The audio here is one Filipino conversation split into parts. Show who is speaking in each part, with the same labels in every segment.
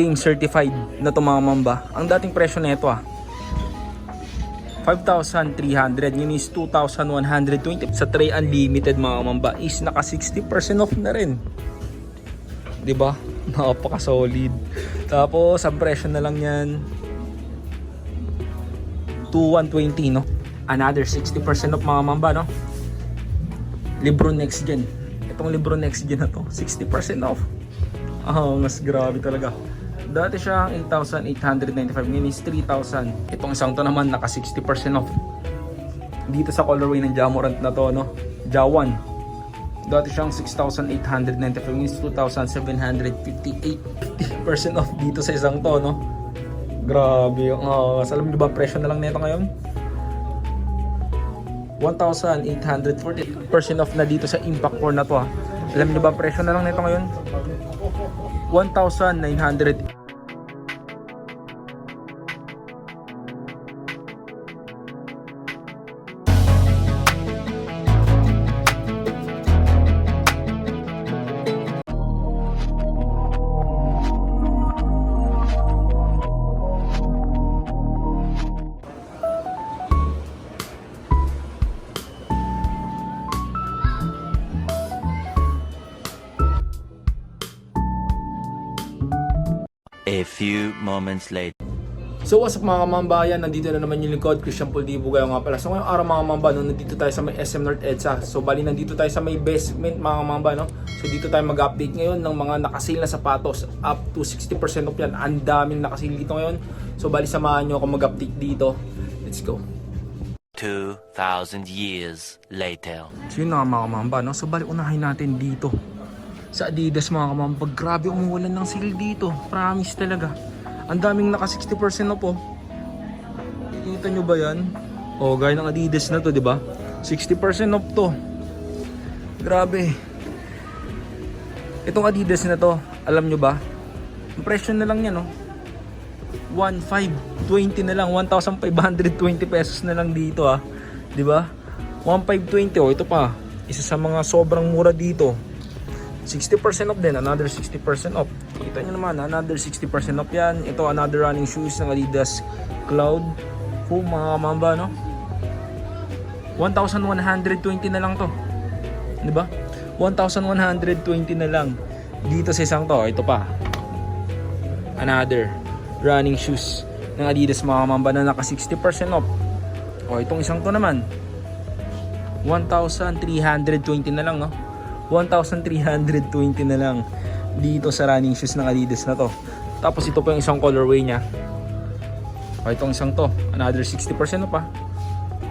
Speaker 1: Dame certified na to mga mamba. Ang dating presyo nito 5,300, yun is 2,120. Sa tray unlimited mga mamba is naka 60% off na rin, diba? Napaka solid. Tapos ang presyo na lang yan 2,120, no? Another 60% off mga mamba, no? Libro Next Gen. Itong Libro Next Gen na to 60% off. Mas grabe talaga. Dati siya 8,895, ngayon is 3,000. Itong isang to naman naka 60% off. Dito sa colorway ng Jamorant na to, no? Jawan. Dati siyang 6,895, ngayon is 2,758. 50% off dito sa isang to, no? Grabe. Alam niyo ba presyo na lang nito ngayon? 1,840% off na dito sa Impact 4 na to. Alam niyo ba presyo na lang nito ngayon? 1,900.
Speaker 2: A few moments later.
Speaker 1: So what's up mga kamambayan, nandito na naman yung lingkod, Christian Poldivo kayo nga pala. So ngayong araw mga kamamba, no, nandito tayo sa may SM North EDSA. So bali nandito tayo sa may basement mga kamamba, no. So dito tayo mag-update ngayon ng mga nakasale na sapatos, up to 60% off yan. Ang daming nakasale dito ngayon. So bali samahan nyo ako mag-update dito. Let's go.
Speaker 2: 2,000 years later.
Speaker 1: So yun nga mga kamamba, no. So bali unahin natin dito sa Adidas mga kamamba. Grabe umuulan ng sale dito, promise talaga. Ang daming naka 60% off. Kita nyo ba yan? Gaya ng Adidas na to, di ba? 60% off to. Grabe. Itong Adidas na to, alam nyo ba? Ang presyo na lang yan, no? 1,520 na lang, 1,520 pesos na lang dito, di ba? 1,520, ito pa. Isa sa mga sobrang mura dito. 60% off din, another 60% off. Kita nyo naman, another 60% off yan. Ito, another running shoes ng Adidas Cloud. Mga mamba, no? 1,120 na lang to. Diba? 1,120 na lang. Dito sa isang to, ito pa. Another running shoes ng Adidas mga mamba na naka 60% off. Itong isang to naman. 1,320 na lang, no? 1,320 na lang dito sa running shoes ng Adidas na to. Tapos ito pa yung isang colorway nya. Itong isang to, another 60% pa.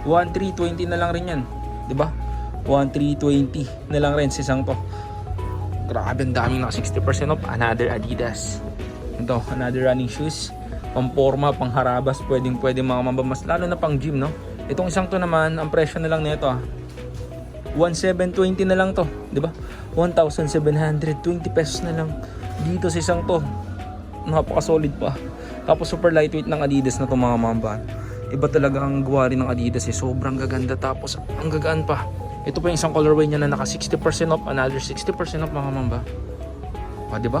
Speaker 1: 1,320 na lang rin yan, diba? 1,320 na lang rin sa isang to. Grabe, ang daming naka 60% off. Another Adidas. Ito, another running shoes. Pang-forma, pang-harabas, pwedeng mga mambamas, lalo na pang gym, no? Itong isang to naman, ang presyo na lang nito 1,720 na lang to, di ba? 1,720 pesos na lang dito sa isang to. Napaka-solid pa. Tapos super lightweight ng Adidas na to mga mamba. Iba talaga ang gawa rin ng Adidas, sobrang gaganda. Tapos ang gagaan pa. Ito pa yung isang colorway niya na naka 60% off, another 60% off mga mamba. Di ba?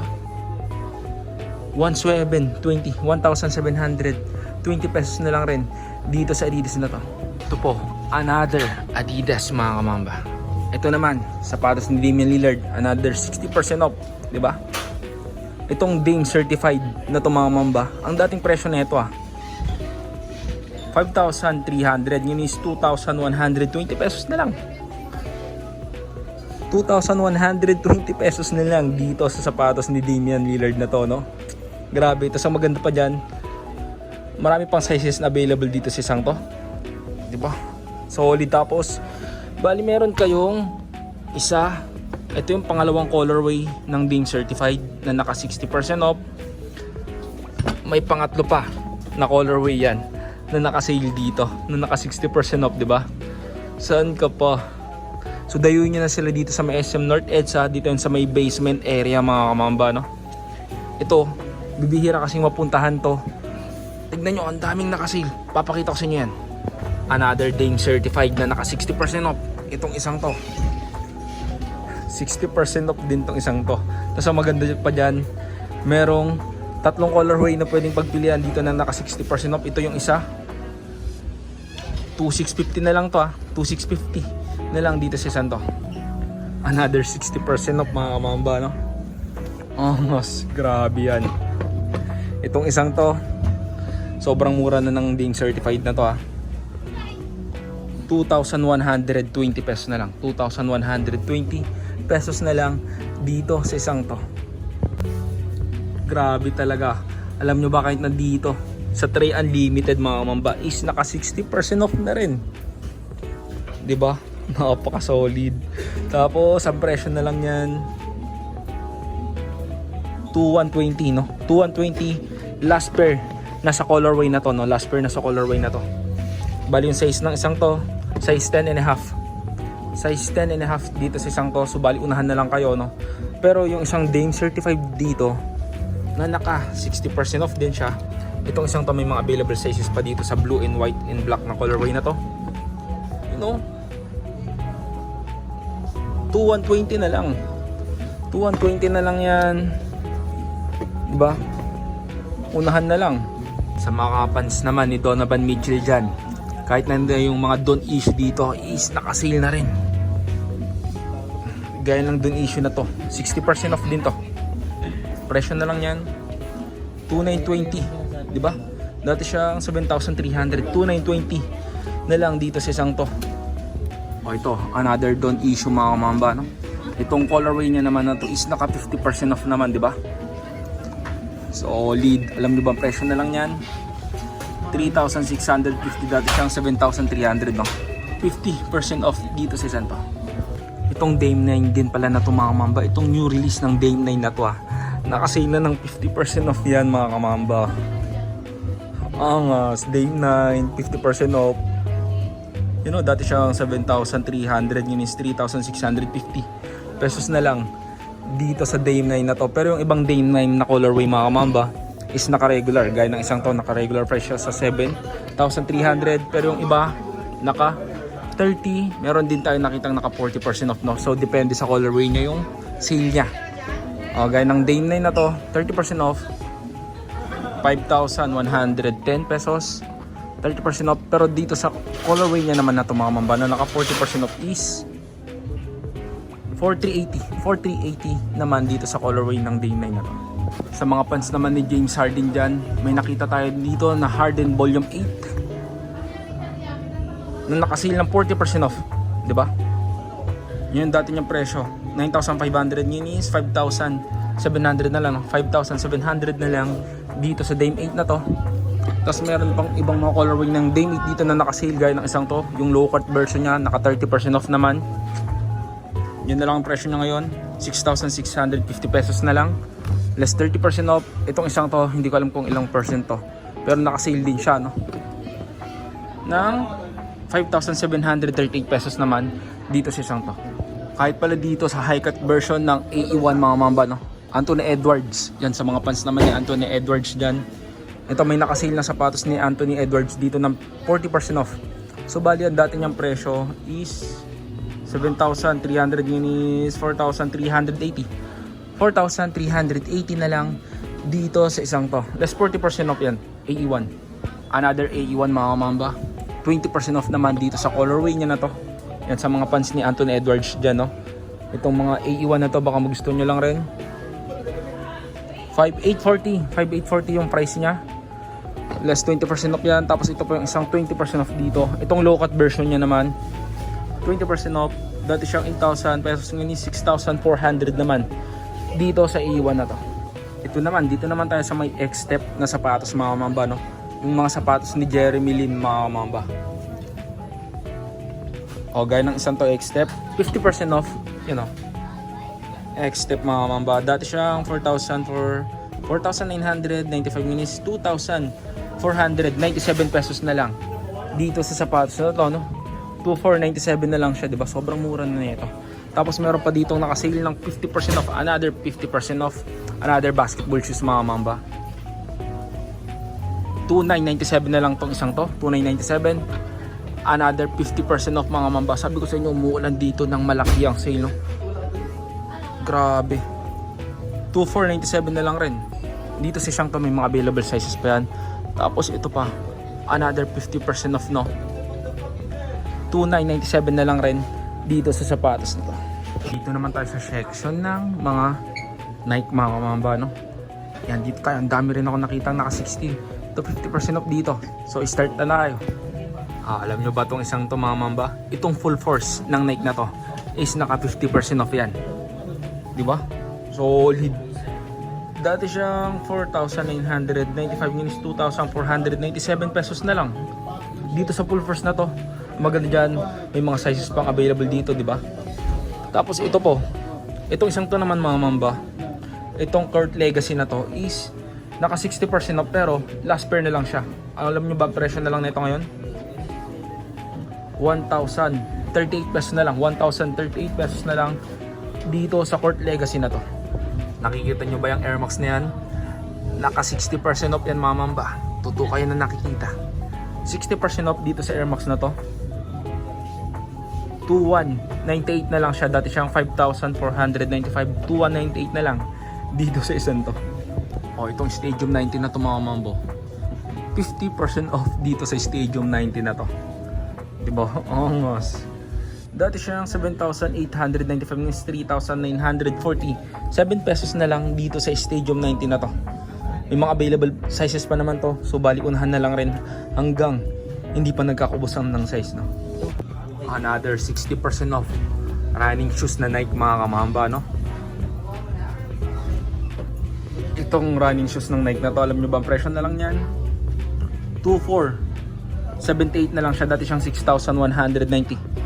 Speaker 1: 1,720 pesos na lang rin dito sa Adidas na to. Ito po, another Adidas mga kamamba. Ito naman, sapatos ni Damian Lillard, another 60% off, di ba? Itong Dame certified na to mga mamba. Ang dating presyo nito 5,300, yun is 2,120 pesos na lang. 2,120 pesos na lang dito sa sapatos ni Damian Lillard na to, no? Grabe, ito sa maganda pa dyan. Marami pang sizes na available dito sa isang to. Diba? Solid. Tapos bali meron kayong isa, ito yung pangalawang colorway ng Dame certified na naka 60% off. May pangatlo pa na colorway yan na naka sale dito, na naka 60% off, diba? Saan ka pa? So dayuin nyo na sila dito sa may SM North EDSA, dito yun sa may basement area mga kamamba, no? Ito, bibihira kasing mapuntahan to. Tignan nyo, ang daming naka sale. Papakita ko sa inyo yan. Another Dame certified na naka 60% off. Itong isang to 60% off din tong isang to. Tapos ang maganda pa dyan, merong Tatlong colorway na pwedeng pagpilian dito na naka 60% off. Ito yung isa. 2,650 na lang to ah. 2,650 na lang dito sa Santo. Another 60% off mga kamamba, no? Oh, mas grabe yan. Itong isang to, sobrang mura na ng ding certified na to ah. 2,120 pesos na lang. 2,120 pesos na lang dito sa isang to. Grabe talaga. Alam nyo ba kahit nandito sa Tray Unlimited mga kamamba is naka 60% off na rin. 'Di ba? Napaka solid. Tapos ang presyo na lang yan 2,120 no. 2,120 last pair nasa colorway na to no. Last pair nasa colorway na to. Bali yung size ng isang to, size 10 and a half. Size 10 and a half dito sa isang to. So bali unahan na lang kayo no. Pero yung isang Dame certified dito na naka 60% off din siya. Itong isang to may mga available sizes pa dito sa blue and white and black na colorway na to. You know, 2,120 na lang. 2,120 na lang yan. Diba? Unahan na lang. Sa mga pants naman ni Donovan Mitchell dyan, kahit nandiyan yung mga Don issue dito is nakasale na rin. Gaya ng Don issue na to, 60% off din to. Presyo na lang yan 2,920, di ba? Dati siyang 7,300, 2,920 na lang dito sa isang to. O ito, another Don issue mga kamamba, no? Itong colorway niya naman na to is naka 50% off naman, di ba? Solid. Alam niyo ba ang presyo na lang yan? 3,650, dati siyang 7,300, no? 50% off dito sa isang to. Itong Dame 9 din pala na to mga kamamba. Itong new release ng Dame 9 na to ah. Nakasale na ng 50% off yan mga kamamba. Angas, Dame 9, 50% off. You know, dati siyang 7,300, yun is 3,650 pesos na lang dito sa Dame 9 na to. Pero yung ibang Dame 9 na colorway mga kamamba is naka-regular. Gaya ng isang to, naka-regular price siya sa 7,300. Pero yung iba, naka 30. Meron din tayo nakitang naka 40% off, no? So, depende sa colorway niya yung sale niya. Gaya ng Dame 9 na to, 30% off, 5,110 pesos, 30% off. Pero dito sa colorway niya naman na to mga mamba, na naka 40% off is 4,380 naman dito sa colorway ng Dame 9 na to. Sa mga pants naman ni James Harden dyan, may nakita tayo dito na Harden Volume 8 na nakasale ng 40% off, di ba? Yun dati niyang presyo, 9,500, yun is 5,700 na lang, 5,700 na lang dito sa Dame 8 na to. Tapos meron pang ibang mga colorway ng Dame 8 dito na nakasale, gaya ng isang to, yung low cut version niya, naka 30% off naman. Yun na lang ang presyo niya ngayon, 6,650 pesos na lang, less 30% off. Itong isang to, hindi ko alam kung ilang percent to, pero nakasale din siya, no? Ng 5,738 pesos naman dito sa isang to. Kahit pala dito sa high cut version ng AE1 mga mamba, no? Anthony Edwards. Yan sa mga pants naman ni Anthony Edwards dyan. Ito may nakasale na sapatos ni Anthony Edwards dito ng 40% off. So bali ang dati niyang presyo is 7,300, yun is 4,380. 4,380 na lang dito sa isang to. Less 40% off yan. AE1. Another AE1 mga mamba. 20% off naman dito sa colorway niya na to. Yan sa mga pants ni Anthony Edwards dyan, no? Itong mga AE1 na to, baka magusto nyo lang rin. 5,840 yung price niya. Less 20% off yan. Tapos ito po yung isang 20% off dito. Itong low cut version niya naman, 20% off. Dati siyang 8,000 pesos, ngayon 6,400 naman dito sa AE1 na to. Ito naman, dito naman tayo sa may X-step na sapatos mga mamba, no? Yung mga sapatos ni Jeremy Lin mga mamba. Gaya ng isang to X-step, 50% off, you know. X-step mga mamba. Dati siyang 4,995 minus 2,497 pesos na lang dito sa sapatos na to, no? 2,497 na lang siya, diba? Sobrang mura na nito. Tapos meron pa dito nakasale ng 50% off, another 50% off, another basketball shoes mga mamba. 2,997 na lang tong isang to, 2,997. Another 50% off mga mamba. Sabi ko sa inyo, umuulan dito ng malaki ang sale, no? Grabe. 2,497 na lang rin. Dito sa siyang to may mga available sizes pa yan. Tapos ito pa, another 50% off, no. 2,997 na lang rin dito sa sapatos na to. Dito naman tayo sa section ng mga Nike mga kamamba, no. Yan, dito tayo, ang dami rin ako nakitang naka 60 to 50% off dito. So start na tayo. Alam nyo ba itong isang to mga mamba? Itong full force ng Nike na to is naka 50% off yan. Diba? Solid. Dati siyang 4,995, ngayon is 2,497 pesos na lang. Dito sa full force na to, maganda dyan, may mga sizes pang available dito, diba? Tapos ito po, itong isang to naman mga mamba, itong Kurt Legacy na to is naka 60% off pero last pair na lang siya. Alam nyo ba presyo na lang nito ngayon? 1,038 pesos na lang, 1,038 pesos na lang dito sa Kurt Legacy na to. Nakikita nyo ba yung Air Max na yan? Naka 60% off yan mga mamba. Totoo kayo na nakikita. 60% off dito sa Air Max na to. 2,198 na lang siya. Dati siyang 5,495. 2,198 na lang dito sa isang to. Itong Stadium 90 na to mga mambo. 50% off dito sa Stadium 90 na to. Diba? Mas. Dati siyang 7,895 is 3,940. 7 pesos na lang dito sa Stadium 90 na to. May mga available sizes pa naman to. So bali unahan na lang rin hanggang hindi pa nagkakaubusan ng size, no. Another 60% off running shoes na Nike mga kamamba, no. Itong running shoes ng Nike na to, alam nyo ba ang presyo na lang yan? 2,478 na lang siya. Dati siyang 6,190.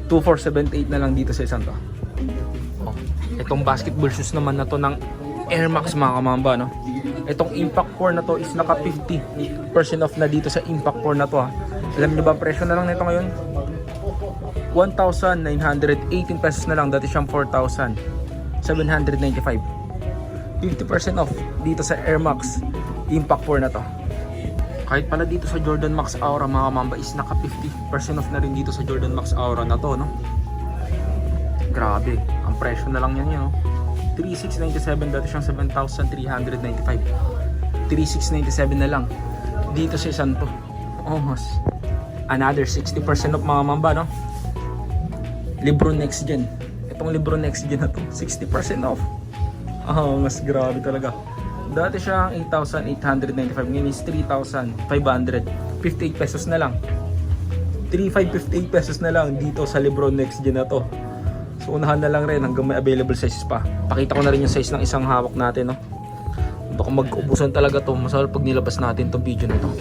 Speaker 1: 2,478 na lang dito sa isang to. Itong basketball shoes naman na to ng Air Max mga kamamba, no. Itong Impact 4 na to is naka 50% off na dito sa Impact 4 na to, ha. Alam nyo ba ang presyo na lang nito ngayon? 1,918 pesos na lang. Dati siyang 4,795. 50% off dito sa Air Max Impact 4 na to. Kahit pala dito sa Jordan Max Aura mga kamamba is naka 50% off na rin dito sa Jordan Max Aura na to, no. Grabe, ang presyo na lang yan, no. 3,697, dati siyang 7,395. 3,697 na lang dito sa isang to. Mas another 60% off mga mamba, no. Lebron Next Gen. Itong Lebron Next Gen na to, 60% off. Mas grabe talaga. Dati siya 8,895, ngayon is 3,558 pesos na lang. 3,558 pesos na lang dito sa Lebron Next Gen na to. So unahan na lang rin hanggang may available sizes pa. Pakita ko na rin yung size ng isang hawak natin, no. Baka mag-ubusan talaga to. Masarap pag nilabas natin tong video na to.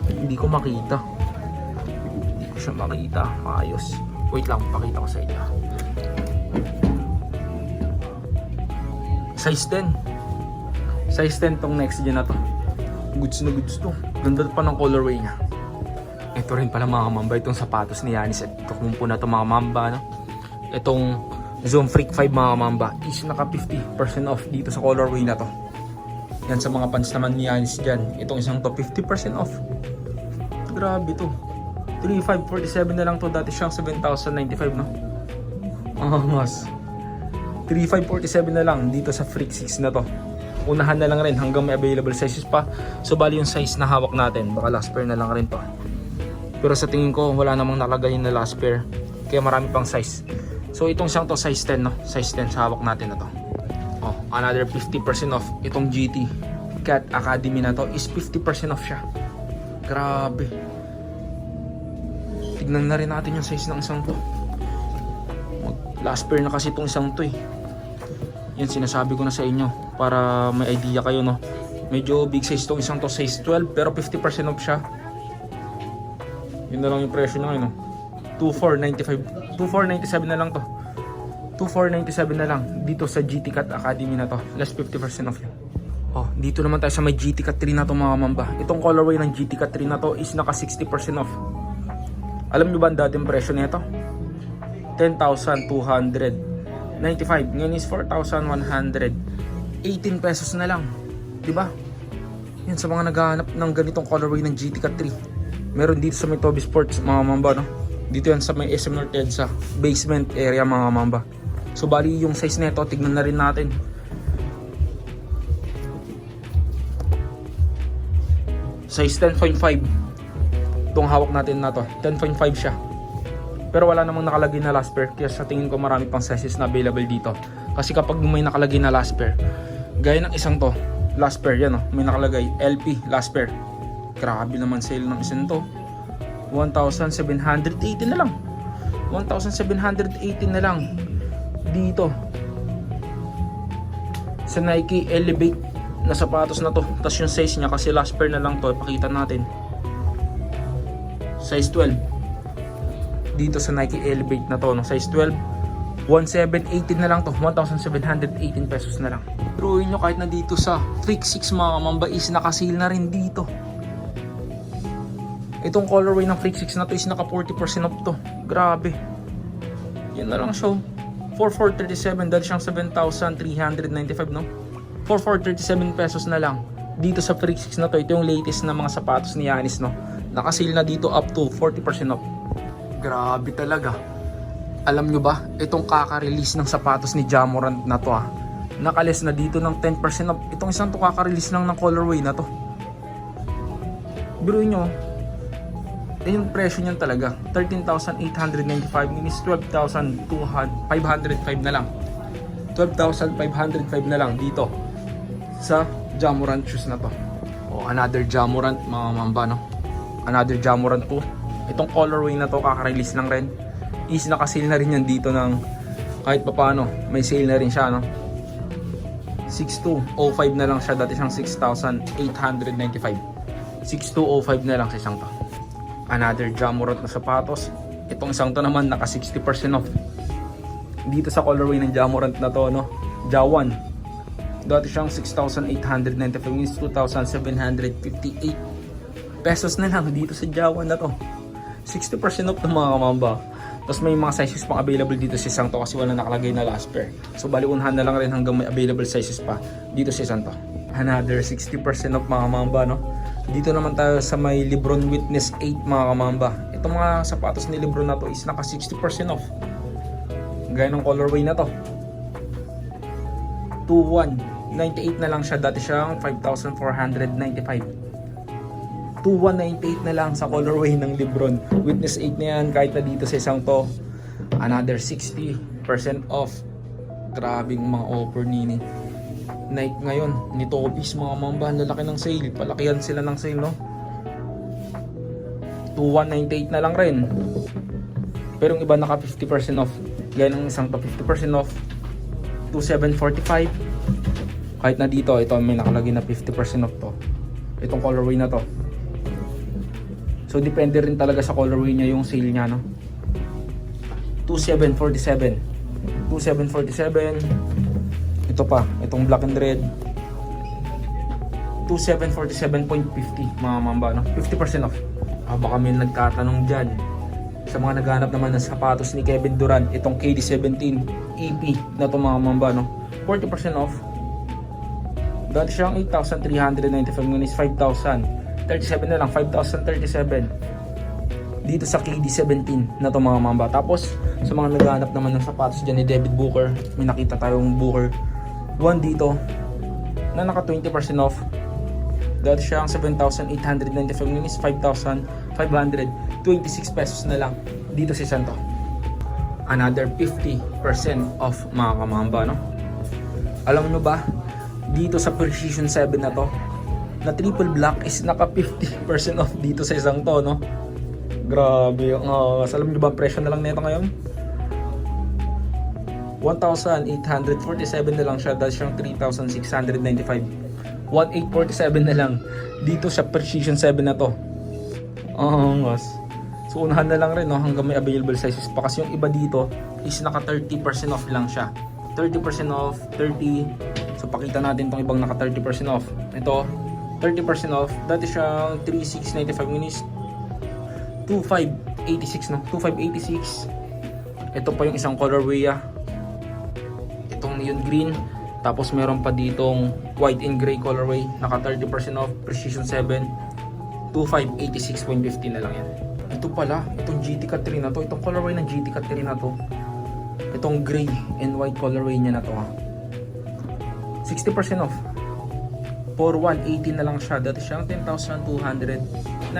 Speaker 1: Hindi ko makita. Hindi ko siya makita. Maayos. Wait lang, pakita ko sa inyo. Size 10. Size 10 tong Next Gen na to. Goods na goods to. Ganda pa ng colorway niya. Ito rin pala mga mamba, itong sapatos ni Giannis. Ito kumpo na to mga mamba, no? Itong Zoom Freak 5 mga mamba is naka 50% off dito sa colorway na to. Yan sa mga pants naman ni Giannis dyan. Itong isang to 50% off. Grabe to. 3,547 na lang to. Dati siyang 7,095, no? Mas 3,547 na lang dito sa Freak 6 na to. Unahan na lang rin hanggang may available sizes pa. So bali yung size na hawak natin, baka last pair na lang rin to. Pero sa tingin ko wala namang nakalagay na last pair, kaya marami pang size. So itong siyang to size 10, no? Size 10 sa hawak natin na to. Another 50% off. Itong GT Cat Academy na to is 50% off siya. Grabe. Tignan na rin natin yung size ng isang to. Last pair na kasi itong isang to, eh. Yan, sinasabi ko na sa inyo para may idea kayo, no. Medyo big size itong isang to, size 12, pero 50% off siya. Yun na lang yung presyo na ngayon, no. 2,495, 2,497 na lang to. 2,497 na lang dito sa GT Cat Academy na to. Less 50% off yun. Dito naman tayo sa may GT Cat 3 na to mga mamba. Itong colorway ng GT Cat 3 na to is naka 60% off. Alam nyo ba ang dating presyo nito? 10,295. Ngayon is 4,118 pesos na lang. Diba? Yan sa mga naghahanap ng ganitong colorway ng GT Cat 3. Meron dito sa may Toby Sports mga mamba, no? Dito yan sa may SM North EDSA basement area mga mamba. So bali yung size nito, tignan na rin natin. Size 10.5. Itong hawak natin na to, 10.5 siya. Pero wala namang nakalagay na last pair, kaya sa tingin ko marami pang sizes na available dito. Kasi kapag may nakalagay na last pair, gaya ng isang to, last pair yan, may nakalagay LP last pair. Grabe naman sale ng isang to. 1,780 na lang. 1,780 na lang dito sa Nike Elevate na sapatos na to. Tapos yung size niya, kasi last pair na lang to, ipakita natin. Size 12 dito sa Nike Elevate na to, no? Size 12, 1,718 na lang to, 1,718 pesos na lang. Turuin nyo kahit na dito sa Freak 6 mga kamamba is nakasale na rin dito. Itong colorway ng Freak 6 na to is naka 40% off to. Grabe. Yan na lang siya. 4,437, dahil siyang 7,395, no? 4,437 pesos na lang dito sa Freak 6 na to. Ito yung latest na mga sapatos ni Giannis, no? Nakasale na dito up to 40% off. Grabe talaga. Alam nyo ba, itong kaka-release ng sapatos ni Ja Morant na to, nakales na dito ng 10% off. Itong isang to kaka-release lang ng colorway na to. Biruin nyo, yung presyo niyan talaga, 13,895 minus 12,505 na lang. 12,505 na lang dito sa Ja Morant shoes na to. O, another Ja Morant mga mamba, no? Another Ja Morant po. Itong colorway na to kaka-release lang rin. Is naka-sale na rin yan dito ng kahit papaano. May sale na rin siya, no? 6,205 na lang siya. Dati siyang 6,895. 6,205 na lang sa isang to. Another Ja Morant na sapatos. Itong isang to naman naka 60% off. Dito sa colorway ng Ja Morant na to, no? Ja 1. Dati siyang 6,895 means 2,758 pesos na lang dito sa Ja 1 na to. 60% off ng mga kamamba. Tapos may mga sizes pang available dito sa isang to kasi wala nakalagay na last pair. So bali unhan na lang rin hanggang may available sizes pa dito sa isang to. Another 60% off mga kamamba, no? Dito naman tayo sa may Lebron Witness 8 mga kamamba. Itong mga sapatos ni Lebron na to is naka 60% off. Gaya ng colorway na to. 2,198 na lang siya. Dati siyang 5,495. 2,198 na lang sa colorway ng Lebron Witness 8 na yan. Kahit na dito sa isang to, another 60% off. Grabing mga offer ni Nike ngayon ni Tobis mga mamba. Lalaki ng sale, palakihan sila ng sale, no? 2,198 na lang rin. Pero yung iba naka 50% off. Gaya ng isang to 50% off, 2,745. Kahit na dito, ito may nakalagay na 50% off to. Itong colorway na to. So depende rin talaga sa colorway niya yung sale niya, no? 2,747. 2,747. Ito pa, itong black and red. 2,747.50 mga mamba, no? 50% off. Baka may nagtatanong dyan. Sa mga naghanap naman ng sapatos ni Kevin Durant, itong KD17 EP na ito mga mamba, no? 40% off. Dati siyang 8,395 ngun is 5,000. 37 na lang, 5,037 dito sa KD17 na to mga mamba. Tapos sa mga naghahanap naman ng sapatos dyan ni David Booker, may nakita tayong Booker 1 dito na naka 20% off. Dati siyang 7,895 ngun is 5,526 pesos na lang dito sa Santo. Another 50% off mga kamamba, no? Alam nyo ba, dito sa Precision 7 na to, na triple black is naka 50% off dito sa isang to, no? Grabe yung alam nyo ba ang presyo na lang nito ngayon? 1,847 na lang siya, dahil siyang 3,695. 1,847 na lang dito sa Precision 7 na to. So unahan na lang rin, no, hanggang may available sizes pa, kasi yung iba dito is naka 30% off lang siya. 30% off, 30. So pakita natin tong ibang naka 30% off. Ito 30% off. Dati siyang 3,695 minus 2,586, no? 2,586. Ito pa yung isang colorway, itong neon green. Tapos meron pa ditong white and gray colorway, naka 30% off, Precision 7. 2,586.50 na lang yan. Ito pala, itong GT Cut 3 na to, itong colorway ng GT Cut 3 na to, Itong gray and white colorway niya na to ha. 60% off. For 180 na lang siya. Dati siyang 10,295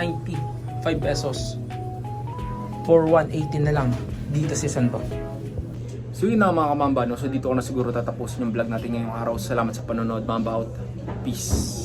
Speaker 1: pesos. For 180 na lang. Dito si Santo. So yun na mga kamamba, no? So dito ko na siguro tatapusin yung vlog natin ngayong araw. Salamat sa panonood, Mamba out. Peace.